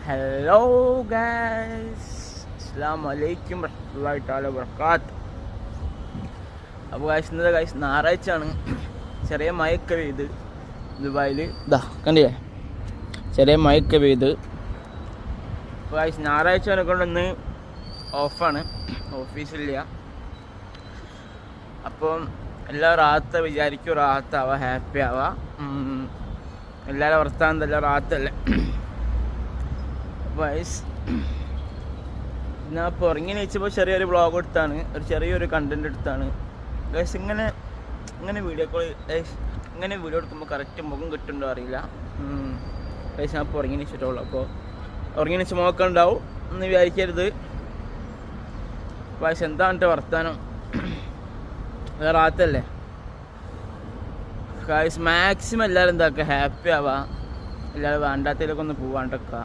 Hello guys, അസ്സലാമു അലൈക്കും വറഹ്മത്തുള്ളാഹി തആല വബറകാത്ത്. അപ്പോൾ ഗൈസ്, ഇന്നത്തെ ഗൈസ് ഞായറാഴ്ചയാണ്. ചെറിയ മഴയൊക്കെ പെയ്ത് ദുബായിൽ കണ്ടില്ലേ, ചെറിയ മഴയൊക്കെ പെയ്ത്. അപ്പോൾ ഗൈസ്, ഞായറാഴ്ച കൊണ്ടൊന്ന് ഓഫാണ്, ഓഫീസില്ല. അപ്പം എല്ലാവരും റാഹത്ത വിചാരിക്കും, റാഹത്താവുക, ഹാപ്പി ആവുക. എല്ലാവരും വർത്താനം എല്ലാം റാഹത്തല്ലേ. വയസ് ഞാൻ ഇപ്പോൾ ഉറങ്ങി നീച്ചപ്പോൾ ചെറിയൊരു വ്ളോഗ് എടുത്താണ്, ചെറിയൊരു കണ്ടൻറ് എടുത്താണ് ഗൈസ്. ഇങ്ങനെ വീഡിയോ കോൾ ഇങ്ങനെ വീഡിയോ എടുക്കുമ്പോൾ കറക്റ്റ് മുഖം കിട്ടുന്നുണ്ടോ അറിയില്ല ഗൈസ്. ഞാൻ ഇപ്പോൾ ഉറങ്ങി നീച്ചിട്ടുള്ളൂ. അപ്പോൾ ഉറങ്ങി നീച്ച് മുഖമൊക്കെ ഉണ്ടാവും എന്ന് വിചാരിക്കരുത് വയസ്. എന്താണ് വർത്താനം, വേറെ ആത്തല്ലേ ഗൈസ്. മാക്സിമം എല്ലാവരും എന്താക്കുക, ഹാപ്പി ആവാം. എല്ലാവരും വേണ്ടാത്തതിലൊക്കെ ഒന്ന് പോവാണ്ടൊക്കെ.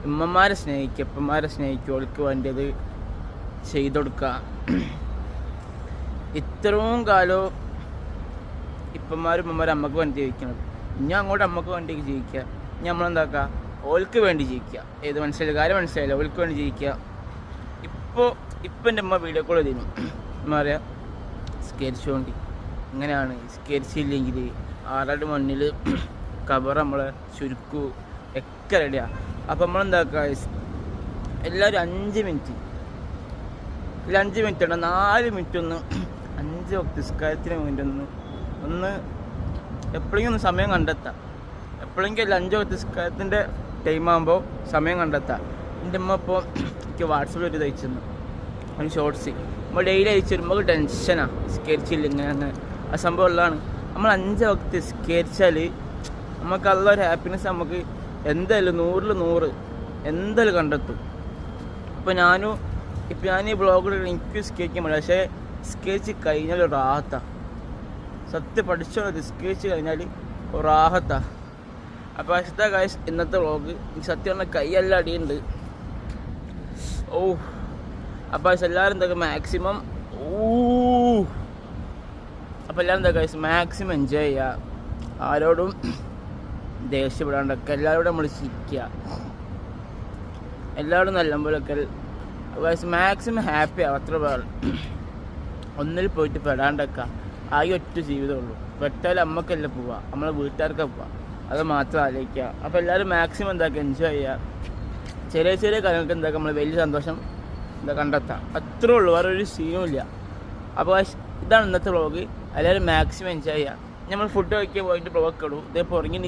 ഉമ്മമാരെ സ്നേഹിക്കുക, അപ്പന്മാരെ സ്നേഹിക്കുക, അവൾക്ക് വേണ്ടത് ചെയ്തു കൊടുക്കുക. ഇത്രയും കാലവും ഇപ്പന്മാരും ഉമ്മമാരും അമ്മക്ക് വേണ്ടി ജീവിക്കുന്നത്. ഇനി അങ്ങോട്ട് അമ്മക്ക് വേണ്ടി ജീവിക്കുക. ഇനി നമ്മളെന്താക്കുക, ഓൾക്ക് വേണ്ടി ജീവിക്കുക. ഏത് മനസ്സിലായി, കാര്യം മനസ്സിലായില്ല, ഓൾക്ക് വേണ്ടി ജീവിക്കുക. ഇപ്പം എൻ്റെ അമ്മ വീഡിയോ കോൾ ചെയ്തിരുന്നു. അമ്മ പറയാം, സ്കരിച്ചുകൊണ്ട് ഇങ്ങനെയാണ്, സ്കരിച്ചില്ലെങ്കിൽ ആരുടെ മണ്ണിൽ കബർ നമ്മളെ ചുരുക്കു ഒക്കെ റെഡിയാണ്. അപ്പം നമ്മളെന്താക്കുക, എല്ലാവരും 5 മിനിറ്റ്, ഇല്ല 5 മിനിറ്റ് ഉണ്ട്, 4 മിനിറ്റ് ഒന്ന് 5 വക്ത് നിസ്കാരത്തിന് വേണ്ടി ഒന്ന് എപ്പോഴെങ്കിലും ഒന്ന് സമയം കണ്ടെത്താം. എപ്പോഴെങ്കിലും അല്ല, 5 വക്ത് നിസ്കാരത്തിൻ്റെ ടൈമാകുമ്പോൾ സമയം കണ്ടെത്താം. എൻ്റെ അമ്മ ഇപ്പോൾ എനിക്ക് വാട്സപ്പിൽ ഒരു തയ്ച്ചിരുന്നു, ഒരു ഷോർട്സ്. നമ്മൾ ഡെയിലി അയച്ചു വരുമ്പോൾ ടെൻഷനാണ്, സ്കെരിച്ചില്ല ഇങ്ങനെ ആ സംഭവം ഉള്ളതാണ്. നമ്മൾ 5 വക്ത് സ്കെരിച്ചാൽ നമുക്ക് ഉള്ളൊരു ഹാപ്പിനെസ് നമുക്ക് എന്തായാലും 100-ൽ 100 എന്തായാലും കണ്ടെത്തും. ഇപ്പോൾ ഞാൻ ഈ ബ്ലോഗിൽ എനിക്ക് സ്കെച്ച് പറ്റില്ല, പക്ഷേ സ്കെച്ച് കഴിഞ്ഞാൽ ഒരു റാഹത്താണ്. സത്യം പഠിച്ചോളൂ, സ്കെച്ച് കഴിഞ്ഞാൽ ഒരു റാഹത്താണ്. അപ്പോൾ അഷ്ട ഗൈസ്, ഇന്നത്തെ വ്ളോഗ് എനിക്ക് സത്യം പറഞ്ഞാൽ കൈയെല്ലാം അടിയുണ്ട്. അപ്പോൾ എല്ലാവരും എന്തൊക്കെ മാക്സിമം അപ്പോൾ എല്ലാവരും എന്താ ഗൈസ്, മാക്സിമം എൻജോയ് ചെയ്യുക. ആരോടും ദേഷ്യപ്പെടാണ്ടൊക്കെ എല്ലാവരോടും നമ്മൾ ചിരിക്കുക, എല്ലാവരും നല്ലപോലൊക്കെ മാക്സിമം ഹാപ്പി ആവും. അത്ര പേർ ഒന്നിൽ പോയിട്ട് പെടാണ്ടൊക്കെ. ആകെ ഒറ്റ ജീവിതമുള്ളൂ, പെട്ടാൽ അമ്മക്കല്ല പോവുക, നമ്മളെ വീട്ടുകാർക്ക് പോവുക, അത് മാത്രം ആലോചിക്കുക. അപ്പോൾ എല്ലാവരും മാക്സിമം എന്താക്കുക, എൻജോയ് ചെയ്യുക. ചെറിയ ചെറിയ കാര്യങ്ങൾക്ക് എന്താക്കുക, നമ്മൾ വലിയ സന്തോഷം കണ്ടെത്താം. അത്രേ ഉള്ളൂ, വേറെ ഒരു സീനും ഇല്ല. അപ്പോൾ ഇതാണ് ഇന്നത്തെ വ്ളോഗ്. എല്ലാവരും മാക്സിമം എൻജോയ് ചെയ്യുക. നമ്മൾ ഫുഡ് കഴിക്കാൻ പോയിട്ട് വ്ളോഗ് ഇടും. ഇതേപോലെ ഉറങ്ങി